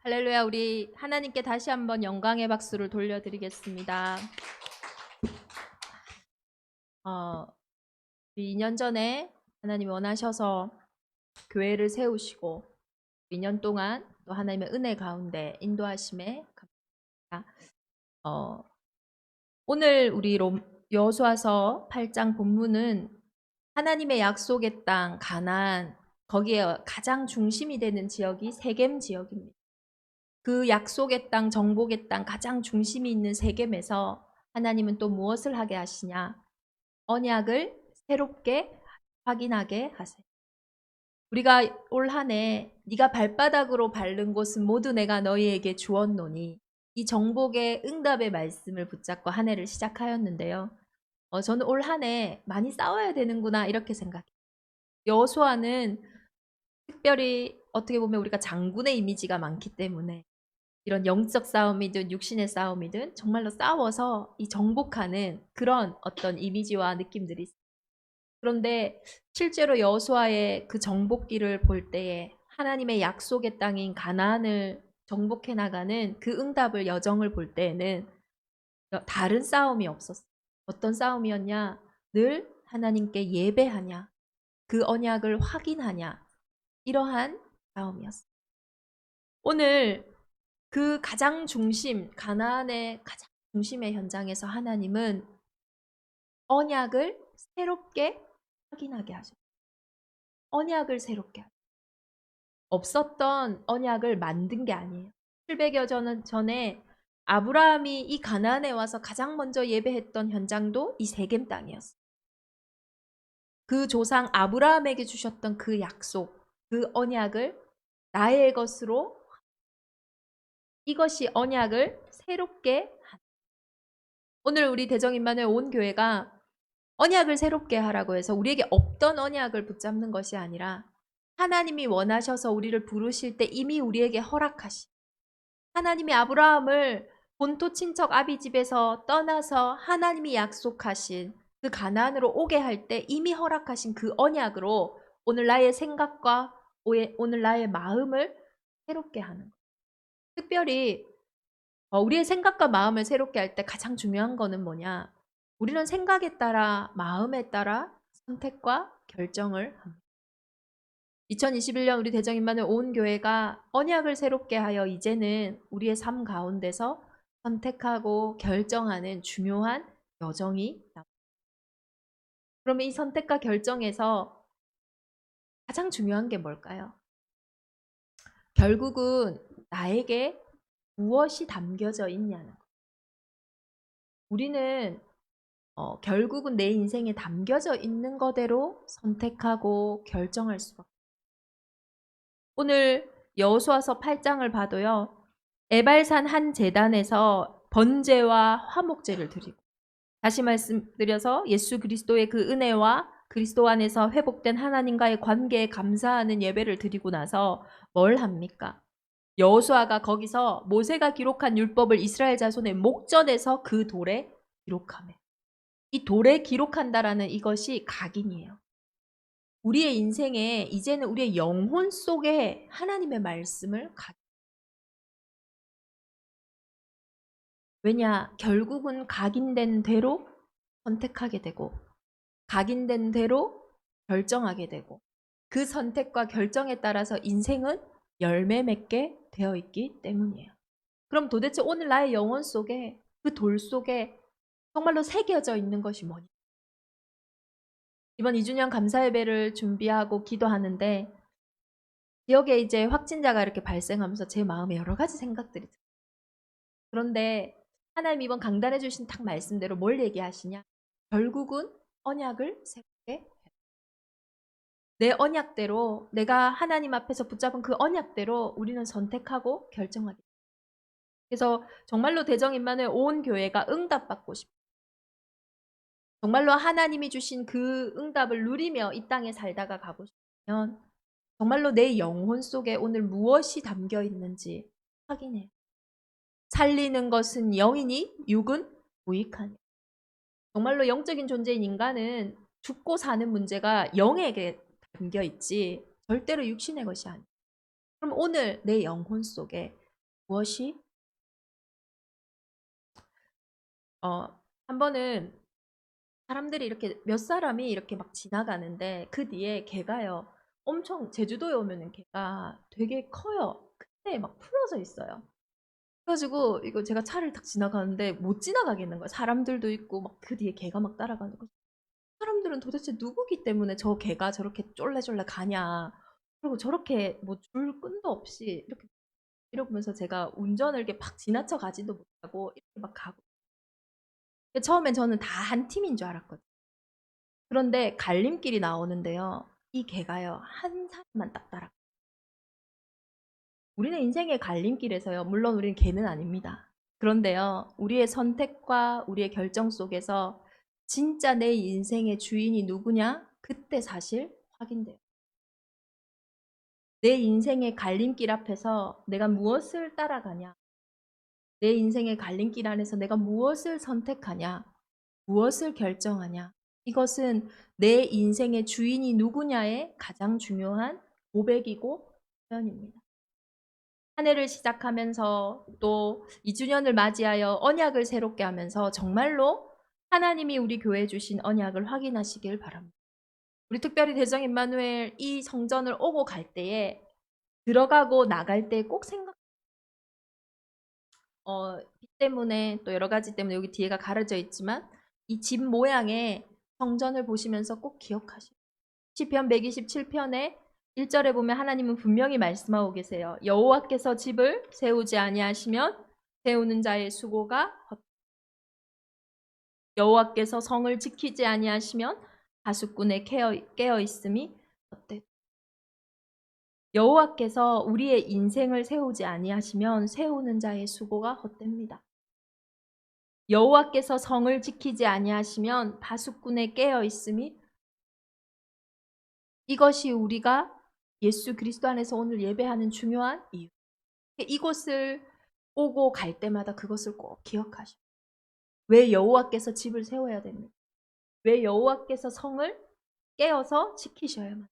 할렐루야, 우리 하나님께 다시 한번 영광의 박수를 돌려드리겠습니다. 2년 전에 하나님이 원하셔서 교회를 세우시고 2년 동안 또 하나님의 은혜 가운데 인도하심에 감사합니다. 오늘 우리 여호수아서 8장 본문은 하나님의 약속의 땅 가나안, 거기에 가장 중심이 되는 지역이 세겜 지역입니다. 그 약속의 땅, 정복의 땅 가장 중심이 있는 세겜에서 하나님은 또 무엇을 하게 하시냐? 언약을 새롭게 확인하게 하세요. 우리가 올 한 해 네가 발바닥으로 밟는 곳은 모두 내가 너희에게 주었노니, 이 정복의 응답의 말씀을 붙잡고 한 해를 시작하였는데요. 저는 올 한 해 많이 싸워야 되는구나 이렇게 생각해요. 여호수아는 특별히 어떻게 보면 우리가 장군의 이미지가 많기 때문에 이런 영적 싸움이든 육신의 싸움이든 정말로 싸워서 이 정복하는 그런 어떤 이미지와 느낌들이 있어요. 그런데 실제로 여호수아의 그 정복기를 볼 때에 하나님의 약속의 땅인 가나안을 정복해 나가는 그 응답을 여정을 볼 때에는 다른 싸움이 없었어요. 어떤 싸움이었냐? 늘 하나님께 예배하냐? 그 언약을 확인하냐? 이러한 싸움이었어요. 오늘 그 가장 중심, 가나안의 가장 중심의 현장에서 하나님은 언약을 새롭게 확인하게 하셨어요. 언약을 새롭게 하셨어요. 없었던 언약을 만든 게 아니에요. 700여 년 전에 아브라함이 이 가나안에 와서 가장 먼저 예배했던 현장도 이 세겜 땅이었어요. 그 조상 아브라함에게 주셨던 그 약속, 그 언약을 나의 것으로, 이것이 언약을 새롭게 하는. 오늘 우리 대정임마누엘 온 교회가 언약을 새롭게 하라고 해서 우리에게 없던 언약을 붙잡는 것이 아니라 하나님이 원하셔서 우리를 부르실 때 이미 우리에게 허락하신, 하나님이 아브라함을 본토 친척 아비 집에서 떠나서 하나님이 약속하신 그 가나안으로 오게 할 때 이미 허락하신 그 언약으로 오늘 나의 생각과 오늘 나의 마음을 새롭게 하는 거예요. 특별히 우리의 생각과 마음을 새롭게 할 때 가장 중요한 거는 뭐냐? 우리는 생각에 따라, 마음에 따라 선택과 결정을 합니다. 2021년 우리 대정임마누엘 온 교회가 언약을 새롭게 하여 이제는 우리의 삶 가운데서 선택하고 결정하는 중요한 여정이 나옵니다. 그러면 이 선택과 결정에서 가장 중요한 게 뭘까요? 결국은 나에게 무엇이 담겨져 있냐는 거예요. 우리는 결국은 내 인생에 담겨져 있는 거대로 선택하고 결정할 수밖에 없어요. 오늘 여호수아서 8장을 봐도요. 에발산 한 제단에서 번제와 화목제를 드리고, 다시 말씀드려서 예수 그리스도의 그 은혜와 그리스도 안에서 회복된 하나님과의 관계에 감사하는 예배를 드리고 나서 뭘 합니까? 여호수아가 거기서 모세가 기록한 율법을 이스라엘 자손의 목전에서 그 돌에 기록하며, 이 돌에 기록한다라는 이것이 각인이에요. 우리의 인생에 이제는 우리의 영혼 속에 하나님의 말씀을 왜냐? 결국은 각인된 대로 선택하게 되고 각인된 대로 결정하게 되고 그 선택과 결정에 따라서 인생은 열매 맺게 되어 있기 때문이에요. 그럼 도대체 오늘 나의 영혼 속에, 그 돌 속에 정말로 새겨져 있는 것이 뭐냐? 이번 2주년 감사 예배를 준비하고 기도하는데 지역에 이제 확진자가 이렇게 발생하면서 제 마음에 여러 가지 생각들이 들어요. 그런데 하나님 이번 강단해 주신 딱 말씀대로 뭘 얘기하시냐? 결국은 언약을 새롭게 해요. 내 언약대로, 내가 하나님 앞에서 붙잡은 그 언약대로 우리는 선택하고 결정하게 돼요. 그래서 정말로 대정임마누엘 온 교회가 응답받고 싶어요. 정말로 하나님이 주신 그 응답을 누리며 이 땅에 살다가 가고 싶으면 정말로 내 영혼 속에 오늘 무엇이 담겨 있는지 확인해요. 살리는 것은 영이니 육은 무익하니. 정말로 영적인 존재인 인간은 죽고 사는 문제가 영에게 담겨 있지 절대로 육신의 것이 아니에요. 그럼 오늘 내 영혼 속에 무엇이? 한 번은 사람들이 이렇게 몇 사람이 이렇게 막 지나가는데 그 뒤에 개가요. 엄청 제주도에 오면은 개가 되게 커요. 근데 막 풀어져 있어요. 그래가지고 이거 제가 차를 딱 지나가는데 못 지나가겠는 거예요. 사람들도 있고 막 그 뒤에 개가 막 따라가는 거예요. 사람들은 도대체 누구기 때문에 저 개가 저렇게 쫄래쫄래 가냐. 그리고 저렇게 뭐 줄 끈도 없이 이렇게 이러면서 제가 운전을 이렇게 팍 지나쳐 가지도 못하고 이렇게 막 가고. 처음엔 저는 다 한 팀인 줄 알았거든요. 그런데 갈림길이 나오는데요. 이 개가요. 한 사람만 딱 따라. 우리는 인생의 갈림길에서요. 물론 우리는 개는 아닙니다. 그런데요. 우리의 선택과 우리의 결정 속에서 진짜 내 인생의 주인이 누구냐? 그때 사실 확인돼요. 내 인생의 갈림길 앞에서 내가 무엇을 따라가냐? 내 인생의 갈림길 안에서 내가 무엇을 선택하냐? 무엇을 결정하냐? 이것은 내 인생의 주인이 누구냐의 가장 중요한 고백이고 표현입니다. 한 해를 시작하면서 또 2주년을 맞이하여 언약을 새롭게 하면서 정말로 하나님이 우리 교회에 주신 언약을 확인하시길 바랍니다. 우리 특별히 대정 임마누엘 이 성전을 오고 갈 때에 들어가고 나갈 때 꼭 비 때문에 또 여러 가지 때문에 여기 뒤에가 가려져 있지만 이 집 모양의 성전을 보시면서 꼭 기억하시고 시편 127편에 1절에 보면 하나님은 분명히 말씀하고 계세요. 여호와께서 집을 세우지 아니하시면 세우는 자의 수고가 여호와께서 성을 지키지 아니하시면 가축꾼의 깨어 있음이 헛되다. 여호와께서 우리의 인생을 세우지 아니하시면 세우는 자의 수고가 헛됩니다. 여호와께서 성을 지키지 아니하시면 파수꾼의 깨어 있음이 이것이 우리가 예수 그리스도 안에서 오늘 예배하는 중요한 이유. 이곳을 오고 갈 때마다 그것을 꼭 기억하시오. 왜 여호와께서 집을 세워야 됩니까? 왜 여호와께서 성을 깨어서 지키셔야만?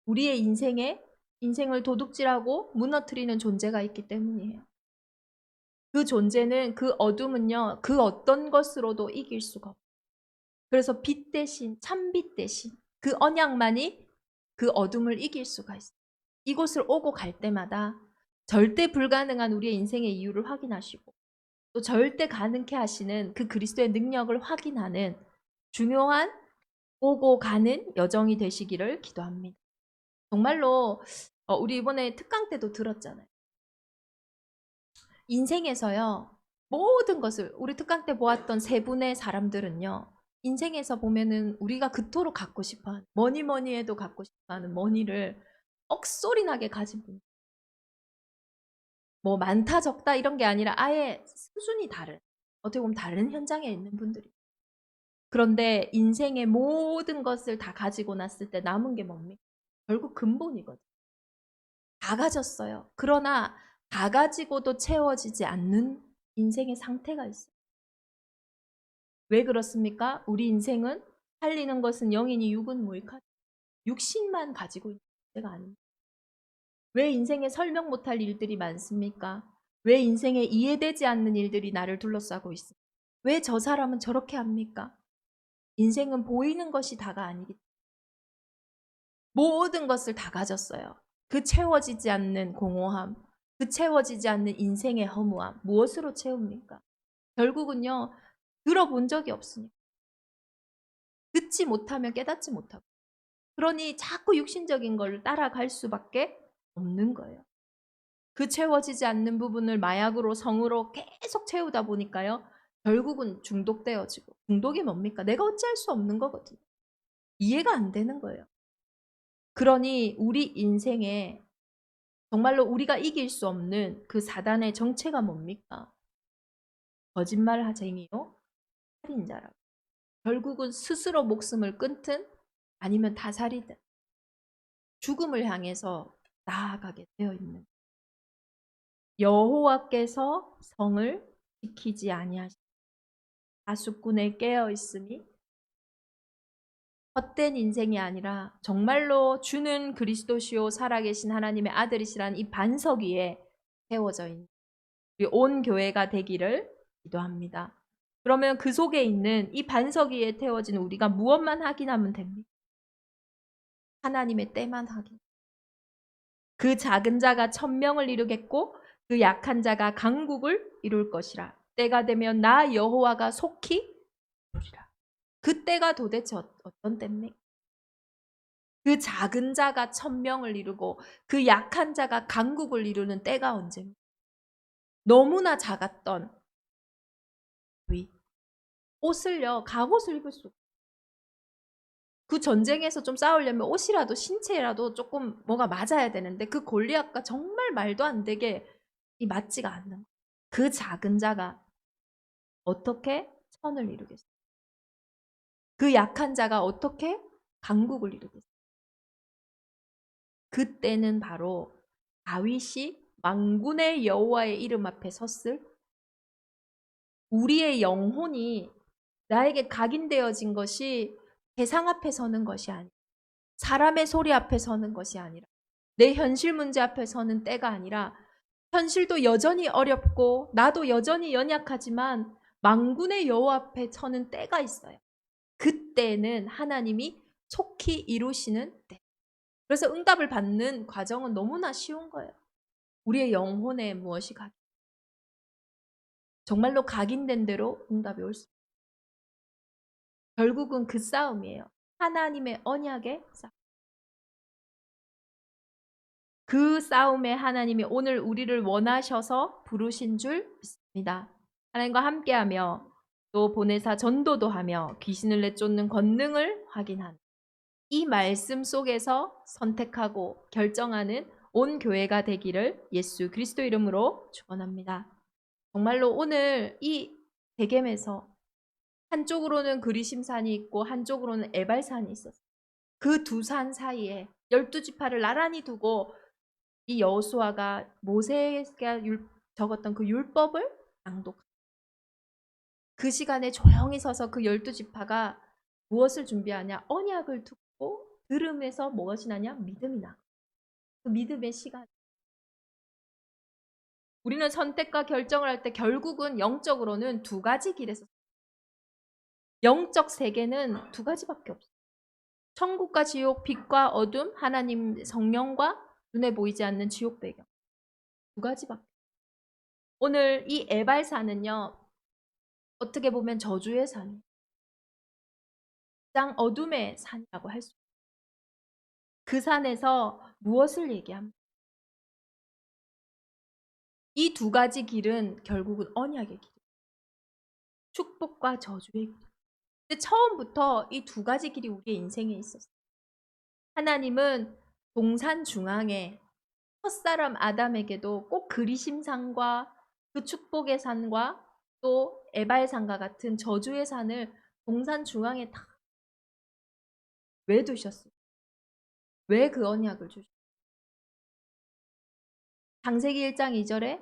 우리의 인생을 도둑질하고 무너뜨리는 존재가 있기 때문이에요. 그 존재는 그 어둠은요. 그 어떤 것으로도 이길 수가 없어요. 그래서 빛 대신 참빛 대신 그 언약만이 그 어둠을 이길 수가 있어요. 이곳을 오고 갈 때마다 절대 불가능한 우리의 인생의 이유를 확인하시고 또 절대 가능케 하시는 그 그리스도의 능력을 확인하는 중요한 오고 가는 여정이 되시기를 기도합니다. 정말로 우리 이번에 특강 때도 들었잖아요. 인생에서요. 모든 것을 우리 특강 때 보았던 세 분의 사람들은요. 인생에서 보면은 우리가 그토록 갖고 싶어하는 뭐니 해도 갖고 싶어하는 머니를 억소리 나게 가진 분. 뭐 많다 적다 이런 게 아니라 아예 수준이 다른 어떻게 보면 다른 현장에 있는 분들이. 그런데 인생의 모든 것을 다 가지고 났을 때 남은 게 뭡니까? 결국 근본이거든. 다 가졌어요. 그러나 다 가지고도 채워지지 않는 인생의 상태가 있어요. 왜 그렇습니까? 우리 인생은 살리는 것은 영이니 육은 무익하다. 육신만 가지고 있는 문제가 아닙니다. 왜 인생에 설명 못할 일들이 많습니까? 왜 인생에 이해되지 않는 일들이 나를 둘러싸고 있습니까? 왜 저 사람은 저렇게 합니까? 인생은 보이는 것이 다가 아니기 때문에 모든 것을 다 가졌어요. 그 채워지지 않는 공허함, 그 채워지지 않는 인생의 허무함, 무엇으로 채웁니까? 결국은요, 들어본 적이 없으니까. 듣지 못하면 깨닫지 못하고. 그러니 자꾸 육신적인 걸 따라갈 수밖에 없는 거예요. 그 채워지지 않는 부분을 마약으로 성으로 계속 채우다 보니까요. 결국은 중독되어지고. 중독이 뭡니까? 내가 어찌할 수 없는 거거든요. 이해가 안 되는 거예요. 그러니 우리 인생에 정말로 우리가 이길 수 없는 그 사단의 정체가 뭡니까? 거짓말쟁이요, 살인자라고. 결국은 스스로 목숨을 끊든 아니면 타살이든 죽음을 향해서 나아가게 되어 있는. 여호와께서 성을 지키지 아니하시니 가축꾼에 깨어 있으니 헛된 인생이 아니라 정말로 주는 그리스도시요 살아계신 하나님의 아들이시라는 이 반석 위에 세워져 있는 우리 온 교회가 되기를 기도합니다. 그러면 그 속에 있는 이 반석 위에 태워진 우리가 무엇만 확인하면 됩니까? 하나님의 때만 확인. 그 작은 자가 천명을 이루겠고 그 약한 자가 강국을 이룰 것이라. 때가 되면 나 여호와가 속히 이루리라. 그 때가 도대체 어떤 때입니까? 그 작은 자가 천명을 이루고 그 약한 자가 강국을 이루는 때가 언제입니까? 너무나 작았던 옷을요, 갑옷을 입을 수. 그 전쟁에서 좀 싸우려면 옷이라도 신체라도 조금 뭐가 맞아야 되는데 그 골리앗과 정말 말도 안 되게 맞지가 않는 거예요. 그 작은 자가 어떻게 천을 이루겠어요? 그 약한 자가 어떻게 강국을 이루겠어요? 그때는 바로 다윗이 만군의 여호와의 이름 앞에 섰을 우리의 영혼이 나에게 각인되어진 것이 대상 앞에 서는 것이 아니라 사람의 소리 앞에 서는 것이 아니라 내 현실 문제 앞에 서는 때가 아니라 현실도 여전히 어렵고 나도 여전히 연약하지만 만군의 여호와 앞에 서는 때가 있어요. 그때는 하나님이 속히 이루시는 때. 그래서 응답을 받는 과정은 너무나 쉬운 거예요. 우리의 영혼에 무엇이 정말로 각인된 대로 응답이 올 수. 결국은 그 싸움이에요. 하나님의 언약의 싸움. 그 싸움에 하나님이 오늘 우리를 원하셔서 부르신 줄 믿습니다. 하나님과 함께하며 또 보내사 전도도 하며 귀신을 내쫓는 권능을 확인한 이 말씀 속에서 선택하고 결정하는 온 교회가 되기를 예수 그리스도 이름으로 축원합니다. 정말로 오늘 이 대겜에서 한쪽으로는 그리심산이 있고 한쪽으로는 에발산이 있었어요. 그 두 산 사이에 12지파를 나란히 두고 이 여호수아가 모세가 적었던 그 율법을 낭독. 그 시간에 조용히 서서 그 12지파가 무엇을 준비하냐? 언약을 듣고 들음에서 무엇이 나냐? 믿음이 나. 그 믿음의 시간. 우리는 선택과 결정을 할 때 결국은 영적으로는 두 가지 길에서 영적 세계는 두 가지밖에 없어요. 천국과 지옥, 빛과 어둠, 하나님 성령과 눈에 보이지 않는 지옥 배경. 두 가지밖에. 오늘 이 에발산은요. 어떻게 보면 저주의 산. 가장 어둠의 산이라고 할 수 있어요. 그 산에서 무엇을 얘기합니까? 이 두 가지 길은 결국은 언약의 길. 축복과 저주의 길. 근데 처음부터 이 두 가지 길이 우리의 인생에 있었어요. 하나님은 동산 중앙에 첫사람 아담에게도 꼭 그리심산과 그 축복의 산과 또 에발산과 같은 저주의 산을 동산 중앙에 다 왜 두셨어요? 왜 그 언약을 주셨어요? 창세기 1장 2절에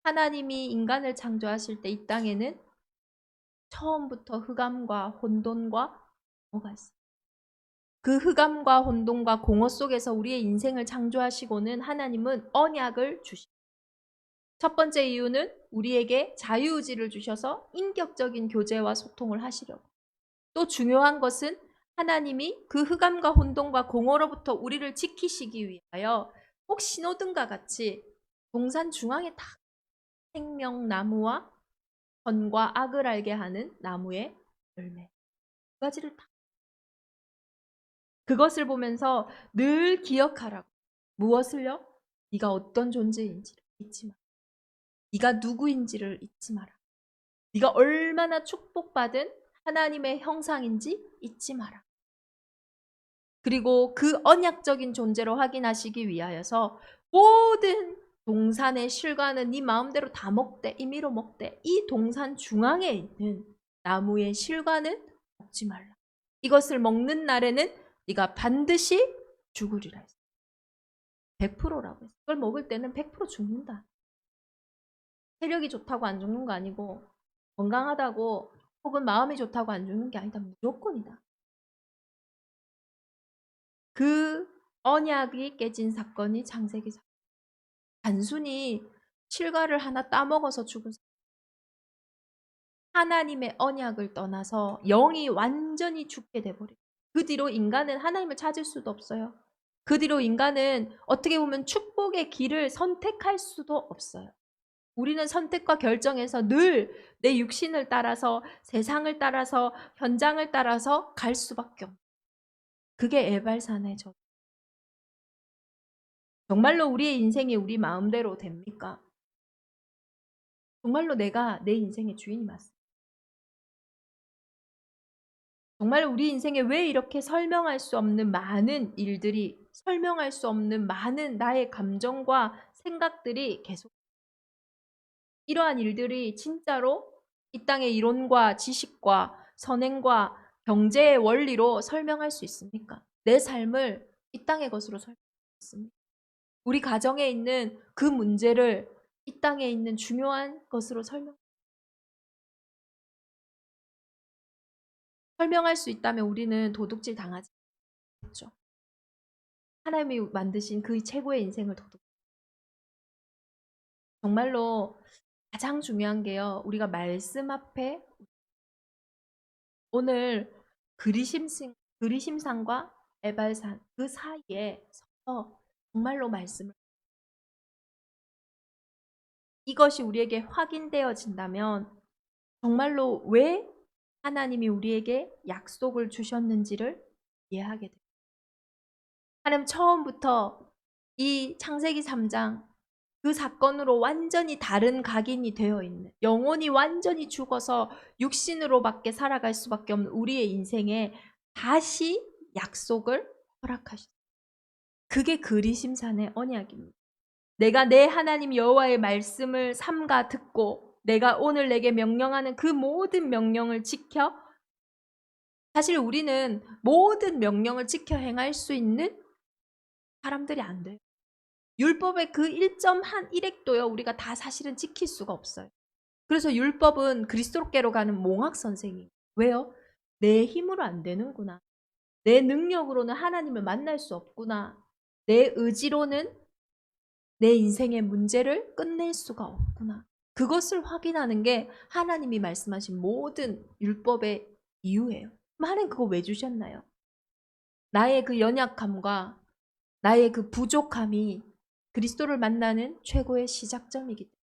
하나님이 인간을 창조하실 때 이 땅에는 처음부터 흑암과 혼돈과 공허가 있어요. 그 흑암과 혼돈과 공허 속에서 우리의 인생을 창조하시고는 하나님은 언약을 주십니다. 첫 번째 이유는 우리에게 자유의지를 주셔서 인격적인 교제와 소통을 하시려고. 또 중요한 것은 하나님이 그 흑암과 혼돈과 공허로부터 우리를 지키시기 위하여 꼭 신호등과 같이 동산 중앙에 딱 생명나무와 선과 악을 알게 하는 나무의 열매 두 가지를 다 그것을 보면서 늘 기억하라고. 무엇을요? 네가 어떤 존재인지를 잊지 마라. 네가 누구인지를 잊지 마라. 네가 얼마나 축복받은 하나님의 형상인지 잊지 마라. 그리고 그 언약적인 존재로 확인하시기 위하여서 모든 동산의 실과는 네 마음대로 다 먹되 임의로 먹되 이 동산 중앙에 있는 나무의 실과는 먹지 말라. 이것을 먹는 날에는 네가 반드시 죽으리라 했어요. 100%라고 했어요. 그걸 먹을 때는 100% 죽는다. 체력이 좋다고 안 죽는 거 아니고 건강하다고 혹은 마음이 좋다고 안 죽는 게 아니다. 무조건이다. 그 언약이 깨진 사건이 창세기 사건. 단순히 실과를 하나 따먹어서 죽은 사건. 하나님의 언약을 떠나서 영이 완전히 죽게 돼버려요. 그 뒤로 인간은 하나님을 찾을 수도 없어요. 그 뒤로 인간은 어떻게 보면 축복의 길을 선택할 수도 없어요. 우리는 선택과 결정에서 늘 내 육신을 따라서, 세상을 따라서, 현장을 따라서 갈 수밖에 없어요. 그게 에발산해죠. 정말로 우리의 인생이 우리 마음대로 됩니까? 정말로 내가 내 인생의 주인이 맞습니까? 정말 우리 인생에 왜 이렇게 설명할 수 없는 많은 일들이, 설명할 수 없는 많은 나의 감정과 생각들이 계속, 이러한 일들이 진짜로 이 땅의 이론과 지식과 선행과 경제의 원리로 설명할 수 있습니까? 내 삶을 이 땅의 것으로 설명할 수 있습니까? 우리 가정에 있는 그 문제를 이 땅에 있는 중요한 것으로 설명할 수 있다면 우리는 도둑질 당하지 않겠죠. 하나님이 만드신 그 최고의 인생을 정말로 가장 중요한 게요. 우리가 말씀 앞에 오늘 그리심산과 에발산 그 사이에 서서 정말로 말씀을, 이것이 우리에게 확인되어진다면 정말로 왜 하나님이 우리에게 약속을 주셨는지를 이해하게 돼요. 하나님 처음부터 이 창세기 3장 그 사건으로 완전히 다른 각인이 되어 있는, 영혼이 완전히 죽어서 육신으로밖에 살아갈 수밖에 없는 우리의 인생에 다시 약속을 허락하셨어요. 그게 그리심산의 언약입니다. 내가 내 하나님 여호와의 말씀을 삼가 듣고 내가 오늘 내게 명령하는 그 모든 명령을 지켜, 사실 우리는 모든 명령을 지켜 행할 수 있는 사람들이 안 돼요. 율법의 그 1.1획도요 우리가 다 사실은 지킬 수가 없어요. 그래서 율법은 그리스도께로 가는 몽학 선생이에요. 왜요? 내 힘으로 안 되는구나. 내 능력으로는 하나님을 만날 수 없구나. 내 의지로는 내 인생의 문제를 끝낼 수가 없구나. 그것을 확인하는 게 하나님이 말씀하신 모든 율법의 이유예요. 하나님 그거 왜 주셨나요? 나의 그 연약함과 나의 그 부족함이 그리스도를 만나는 최고의 시작점이기 때문에,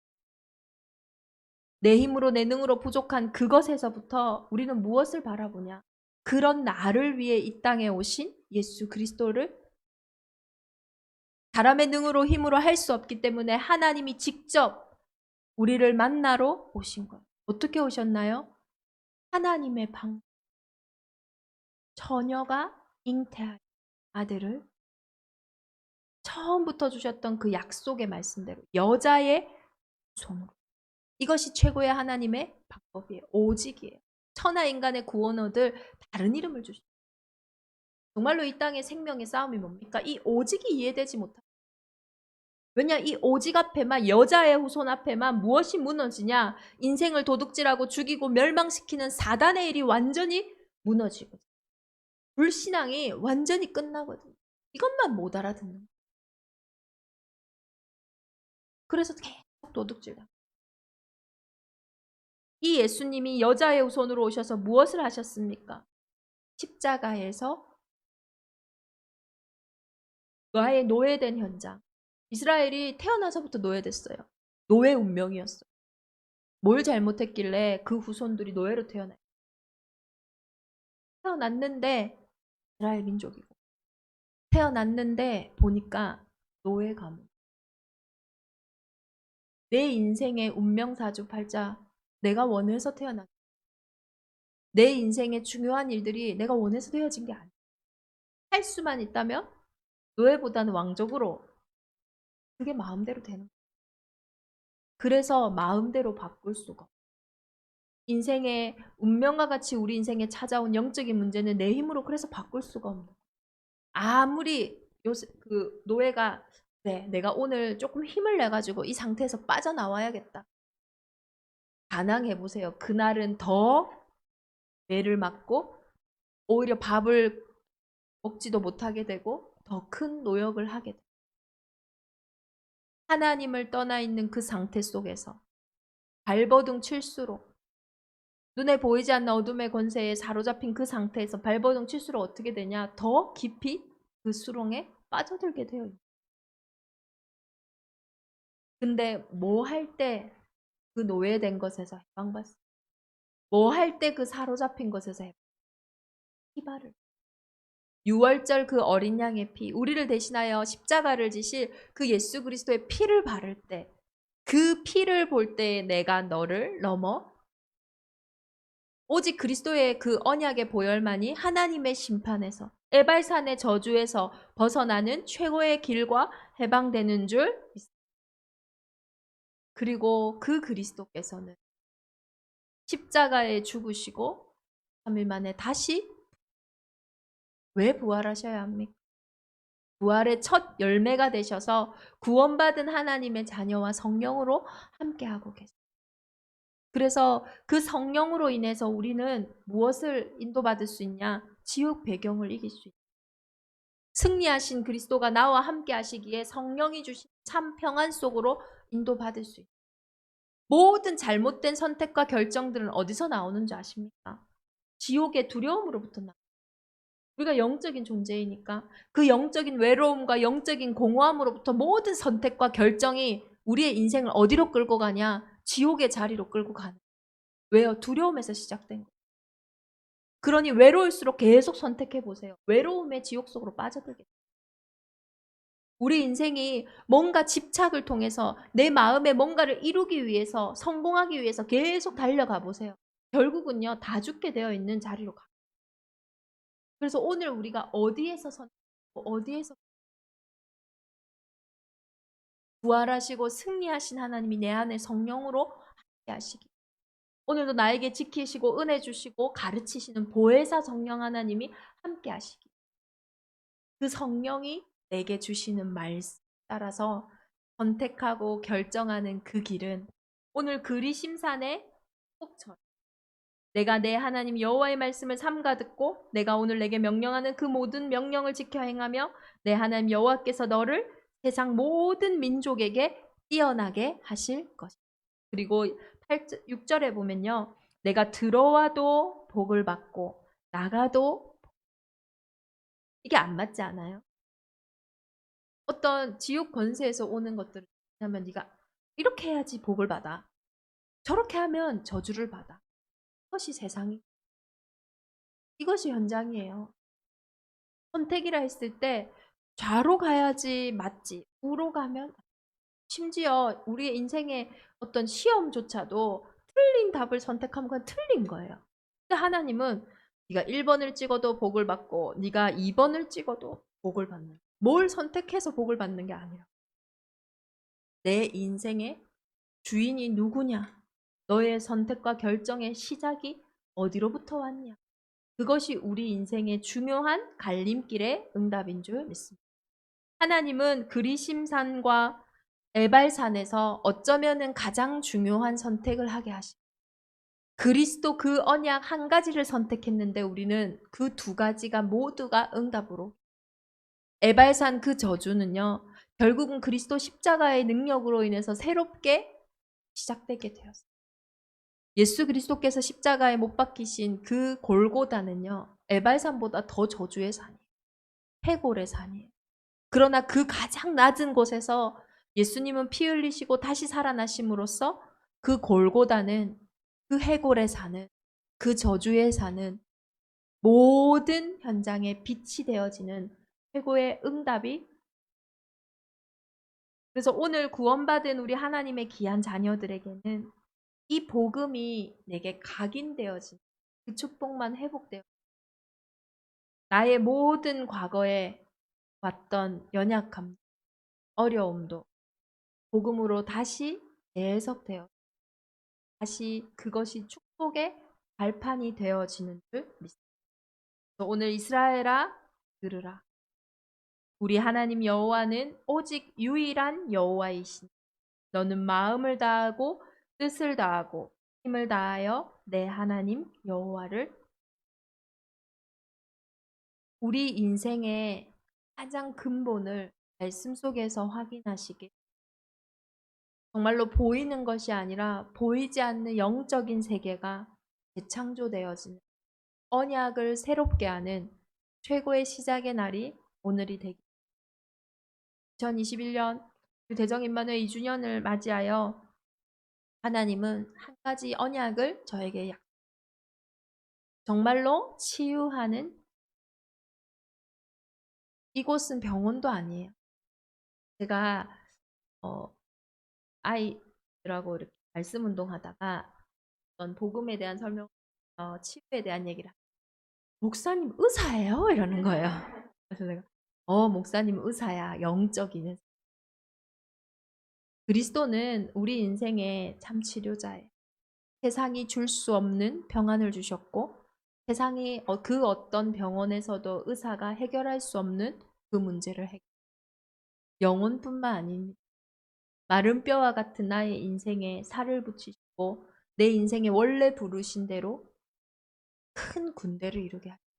내 힘으로 내 능으로 부족한 그것에서부터 우리는 무엇을 바라보냐? 그런 나를 위해 이 땅에 오신 예수 그리스도를, 사람의 능으로 힘으로 할 수 없기 때문에 하나님이 직접 우리를 만나러 오신 거예요. 어떻게 오셨나요? 하나님의 처녀가 잉태한 아들을 처음부터 주셨던 그 약속의 말씀대로 여자의 손으로. 이것이 최고의 하나님의 방법이에요. 오직이에요. 천하 인간의 구원 얻을 다른 이름을 주십니다. 정말로 이 땅의 생명의 싸움이 뭡니까? 이 오직이 이해되지 못합니다. 왜냐, 이 오직 앞에만, 여자의 후손 앞에만 무엇이 무너지냐? 인생을 도둑질하고 죽이고 멸망시키는 사단의 일이 완전히 무너지거든요. 불신앙이 완전히 끝나거든요. 이것만 못 알아듣는 거예요. 그래서 계속 도둑질다. 이 예수님이 여자의 후손으로 오셔서 무엇을 하셨습니까? 십자가에서 노아의 노예된 현장. 이스라엘이 태어나서부터 노예됐어요. 노예 운명이었어요. 뭘 잘못했길래 그 후손들이 노예로 태어났는데 이스라엘 민족이고, 태어났는데 보니까 노예 가문. 내 인생의 운명사주팔자, 내가 원해서 태어났, 내 인생의 중요한 일들이 내가 원해서 되어진 게 아니야. 할 수만 있다면 노예보다는 왕족으로, 그게 마음대로 되는 거야. 그래서 마음대로 바꿀 수가 없어. 인생의 운명과 같이 우리 인생에 찾아온 영적인 문제는 내 힘으로 그래서 바꿀 수가 없는 거야. 아무리 요새 그 노예가, 네, 내가 오늘 조금 힘을 내 가지고 이 상태에서 빠져나와야겠다. 반항해 보세요. 그날은 더 매를 맞고 오히려 밥을 먹지도 못하게 되고 더 큰 노역을 하게 돼요. 하나님을 떠나 있는 그 상태 속에서 발버둥 칠수록, 눈에 보이지 않는 어둠의 권세에 사로잡힌 그 상태에서 발버둥 칠수록 어떻게 되냐? 더 깊이 그 수렁에 빠져들게 돼요. 근데 뭐 할 때 그 노예된 것에서 해방받습니다. 뭐 할 때 그 사로잡힌 것에서 피바를, 6월절 그 어린 양의 피, 우리를 대신하여 십자가를 지실 그 예수 그리스도의 피를 바를 때, 그 피를 볼 때에 내가 너를 넘어 오직 그리스도의 그 언약의 보혈만이 하나님의 심판에서, 에발산의 저주에서 벗어나는 최고의 길과 해방되는 줄 믿습니다. 그리고 그 그리스도께서는 십자가에 죽으시고 3일 만에 다시 왜 부활하셔야 합니까? 부활의 첫 열매가 되셔서 구원받은 하나님의 자녀와 성령으로 함께하고 계세요. 그래서 그 성령으로 인해서 우리는 무엇을 인도받을 수 있냐? 지옥 배경을 이길 수 있다. 승리하신 그리스도가 나와 함께 하시기에 성령이 주신 참 평안 속으로 인도받을 수 있다. 모든 잘못된 선택과 결정들은 어디서 나오는 줄 아십니까? 지옥의 두려움으로부터 나옵니다. 우리가 영적인 존재이니까 그 영적인 외로움과 영적인 공허함으로부터 모든 선택과 결정이 우리의 인생을 어디로 끌고 가냐? 지옥의 자리로 끌고 가는. 왜요? 두려움에서 시작된 거예요. 그러니 외로울수록 계속 선택해 보세요. 외로움의 지옥 속으로 빠져들게. 우리 인생이 뭔가 집착을 통해서 내 마음에 뭔가를 이루기 위해서, 성공하기 위해서 계속 달려가 보세요. 결국은요, 다 죽게 되어 있는 자리로 가. 그래서 오늘 우리가 어디에서 어디에서 부활하시고 승리하신 하나님이 내 안에 성령으로 함께 하시기. 오늘도 나에게 지키시고 은혜 주시고 가르치시는 보혜사 성령 하나님이 함께 하시기. 그 성령이 내게 주시는 말씀 따라서 선택하고 결정하는 그 길은 오늘 그리심산의 폭처럼 내가 내 하나님 여호와의 말씀을 삼가 듣고 내가 오늘 내게 명령하는 그 모든 명령을 지켜 행하며 내 하나님 여호와께서 너를 세상 모든 민족에게 뛰어나게 하실 것이다. 그리고 6절에 보면요. 내가 들어와도 복을 받고 나가도, 이게 안 맞지 않아요? 어떤 지옥 권세에서 오는 것들을 하면 네가 이렇게 해야지 복을 받아. 저렇게 하면 저주를 받아. 이것이 세상이, 이것이 현장이에요. 선택이라 했을 때 좌로 가야지 맞지, 우로 가면, 심지어 우리의 인생의 어떤 시험조차도 틀린 답을 선택하면 그건 틀린 거예요. 근데 하나님은 네가 1번을 찍어도 복을 받고 네가 2번을 찍어도 복을 받는, 뭘 선택해서 복을 받는 게 아니라 내 인생의 주인이 누구냐? 너의 선택과 결정의 시작이 어디로부터 왔냐? 그것이 우리 인생의 중요한 갈림길의 응답인 줄 믿습니다. 하나님은 그리심산과 에발산에서 어쩌면은 가장 중요한 선택을 하게 하십니다. 그리스도 그 언약 한 가지를 선택했는데 우리는 그 두 가지가 모두가 응답으로. 에발산 그 저주는요, 결국은 그리스도 십자가의 능력으로 인해서 새롭게 시작되게 되었어요. 예수 그리스도께서 십자가에 못 박히신 그 골고다는요, 에발산보다 더 저주의 산이에요. 해골의 산이에요. 그러나 그 가장 낮은 곳에서 예수님은 피 흘리시고 다시 살아나심으로써 그 골고다는, 그 해골의 산은, 그 저주의 산은 모든 현장에 빛이 되어지는 최고의 응답이. 그래서 오늘 구원받은 우리 하나님의 귀한 자녀들에게는 이 복음이 내게 각인되어진 그 축복만 회복되어 나의 모든 과거에 왔던 연약함, 어려움도 복음으로 다시 재해석되어 다시 그것이 축복의 발판이 되어지는 줄 믿습니다. 오늘 이스라엘아 들으라. 우리 하나님 여호와는 오직 유일한 여호와이시니 너는 마음을 다하고 뜻을 다하고 힘을 다하여 내 하나님 여호와를. 우리 인생의 가장 근본을 말씀 속에서 확인하시길, 정말로 보이는 것이 아니라 보이지 않는 영적인 세계가 재창조되어지는, 언약을 새롭게 하는 최고의 시작의 날이 오늘이 되기. 2021년 대정임마누엘 2주년을 맞이하여 하나님은 한 가지 언약을 저에게 정말로 치유하는, 이곳은 병원도 아니에요. 제가 아이들하고 이렇게 말씀 운동하다가 어떤 복음에 대한 설명, 치유에 대한 얘기를 목사님 의사예요? 이러는 거예요. 그래서 내가 목사님 의사야. 영적인 의사. 그리스도는 우리 인생의 참 치료자예요. 세상이 줄 수 없는 평안을 주셨고, 세상이 그 어떤 병원에서도 의사가 해결할 수 없는 그 문제를 영혼뿐만 아닙니다. 마른 뼈와 같은 나의 인생에 살을 붙이시고 내 인생의 원래 부르신 대로 큰 군대를 이루게 하십니다.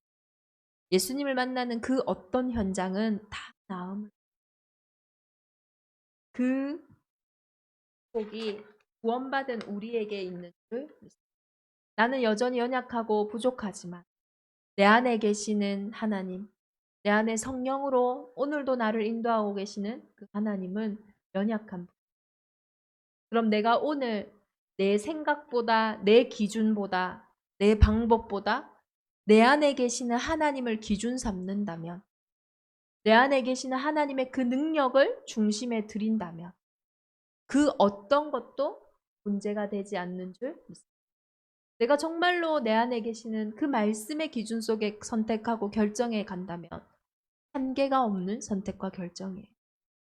예수님을 만나는 그 어떤 현장은 다 나음을, 그 복이 구원받은 우리에게 있는 줄 믿습니다. 나는 여전히 연약하고 부족하지만 내 안에 계시는 하나님, 내 안에 성령으로 오늘도 나를 인도하고 계시는 그 하나님은 연약한 분. 그럼 내가 오늘 내 생각보다, 내 기준보다, 내 방법보다 내 안에 계시는 하나님을 기준 삼는다면, 내 안에 계시는 하나님의 그 능력을 중심에 드린다면 그 어떤 것도 문제가 되지 않는 줄 믿습니다. 내가 정말로 내 안에 계시는 그 말씀의 기준 속에 선택하고 결정해 간다면 한계가 없는 선택과 결정이에요.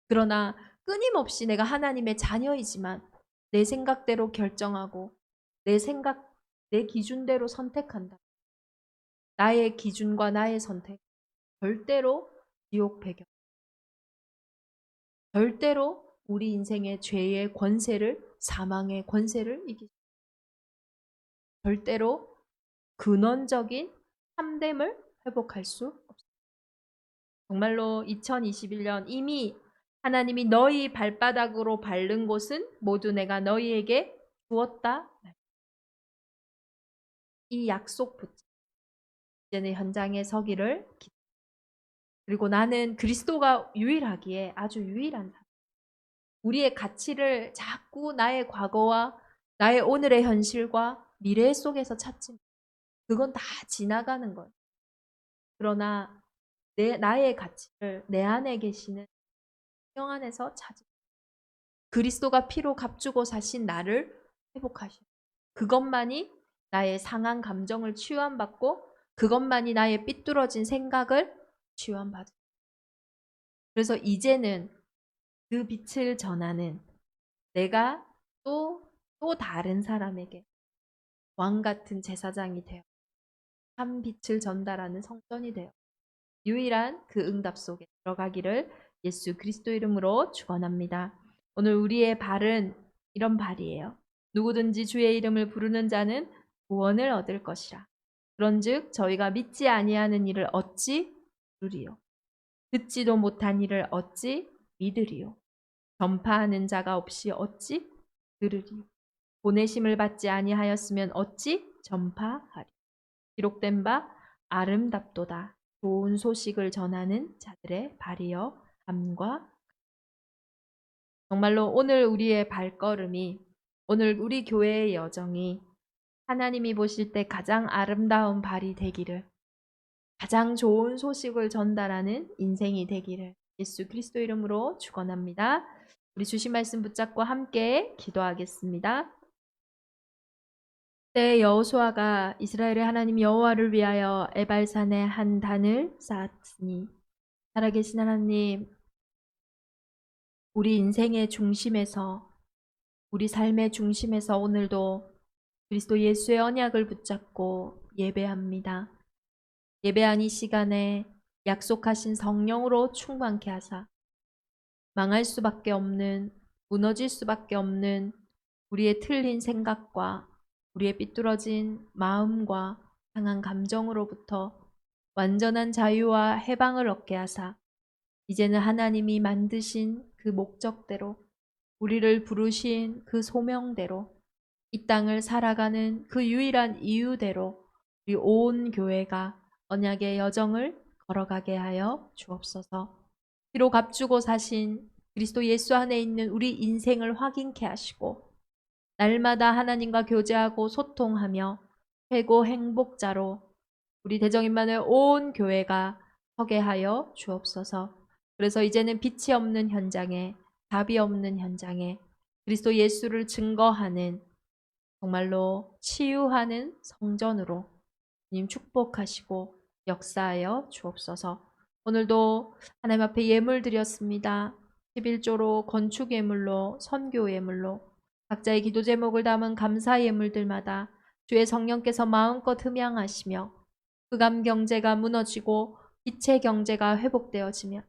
그러나 끊임없이 내가 하나님의 자녀이지만 내 생각대로 결정하고 내 기준대로 선택한다. 나의 기준과 나의 선택, 절대로 지옥 배경, 절대로 우리 인생의 죄의 권세를, 사망의 권세를 절대로 근원적인 참됨을 회복할 수 없습니다. 정말로 2021년 이미 하나님이 너희 발바닥으로 밟는 곳은 모두 내가 너희에게 주었다. 이 약속 붙잡고 이제는 현장에 서기를 기도합니다. 그리고 나는 그리스도가 유일하기에 아주 유일한 사람. 우리의 가치를 자꾸 나의 과거와 나의 오늘의 현실과 미래 속에서 찾지. 그건 다 지나가는 거예요. 그러나 나의 가치를 내 안에 계시는 영 안에서 찾을. 그리스도가 피로 값주고 사신 나를 회복하시고, 그것만이 나의 상한 감정을 치유함받고, 그것만이 나의 삐뚤어진 생각을 치유함받을. 그래서 이제는 그 빛을 전하는 내가 또 다른 사람에게 왕 같은 제사장이 되어 참 빛을 전달하는 성전이 되어 유일한 그 응답 속에 들어가기를 예수 그리스도 이름으로 축원합니다. 오늘 우리의 발은 이런 발이에요. 누구든지 주의 이름을 부르는 자는 구원을 얻을 것이라. 그런즉 저희가 믿지 아니하는 일을 어찌 들으리요? 듣지도 못한 일을 어찌 믿으리요? 전파하는 자가 없이 어찌 들으리요? 보내심을 받지 아니하였으면 어찌 전파하리? 기록된 바 아름답도다. 좋은 소식을 전하는 자들의 발이여 함과. 정말로 오늘 우리의 발걸음이, 오늘 우리 교회의 여정이 하나님이 보실 때 가장 아름다운 발이 되기를, 가장 좋은 소식을 전달하는 인생이 되기를 예수 그리스도 이름으로 축원합니다. 우리 주신 말씀 붙잡고 함께 기도하겠습니다. 그때 여호수아가 이스라엘의 하나님 여호와를 위하여 에발산에 한 단을 쌓았으니, 살아계신 하나님, 우리 인생의 중심에서, 우리 삶의 중심에서 오늘도 그리스도 예수의 언약을 붙잡고 예배합니다. 예배한 이 시간에 약속하신 성령으로 충만케 하사 망할 수밖에 없는, 무너질 수밖에 없는 우리의 틀린 생각과 우리의 삐뚤어진 마음과 상한 감정으로부터 완전한 자유와 해방을 얻게 하사 이제는 하나님이 만드신 그 목적대로 우리를 부르신 그 소명대로 이 땅을 살아가는 그 유일한 이유대로 우리 온 교회가 언약의 여정을 걸어가게 하여 주옵소서. 피로 값주고 사신 그리스도 예수 안에 있는 우리 인생을 확인케 하시고 날마다 하나님과 교제하고 소통하며 최고 행복자로 우리 대정인만의 온 교회가 서게 하여 주옵소서. 그래서 이제는 빛이 없는 현장에, 답이 없는 현장에 그리스도 예수를 증거하는 정말로 치유하는 성전으로 주님 축복하시고 역사하여 주옵소서. 오늘도 하나님 앞에 예물 드렸습니다. 11조로 건축 예물로, 선교 예물로 각자의 기도 제목을 담은 감사 예물들마다 주의 성령께서 마음껏 흠양하시며 흑암 경제가 무너지고 빛의 경제가 회복되어지며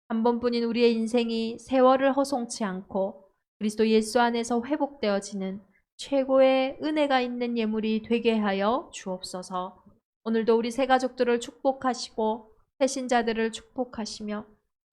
한 번뿐인 우리의 인생이 세월을 허송치 않고 그리스도 예수 안에서 회복되어지는 최고의 은혜가 있는 예물이 되게 하여 주옵소서. 오늘도 우리 새 가족들을 축복하시고 새신자들을 축복하시며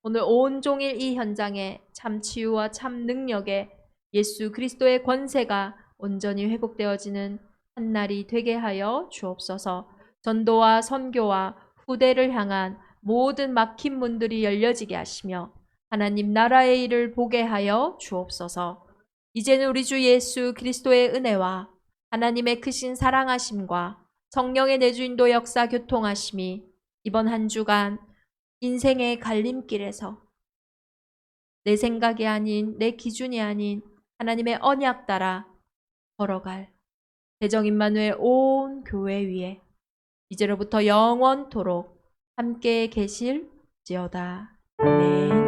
오늘 온종일 이 현장에 참 치유와 참 능력의 예수 그리스도의 권세가 온전히 회복되어지는 한 날이 되게 하여 주옵소서. 전도와 선교와 후대를 향한 모든 막힌 문들이 열려지게 하시며 하나님 나라의 일을 보게 하여 주옵소서. 이제는 우리 주 예수 그리스도의 은혜와 하나님의 크신 사랑하심과 성령의 내주인도 역사 교통하심이 이번 한 주간 인생의 갈림길에서 내 생각이 아닌 내 기준이 아닌 하나님의 언약 따라 걸어갈 대정임마누엘 온 교회 위에 이제로부터 영원토록 함께 계실지어다. 아멘.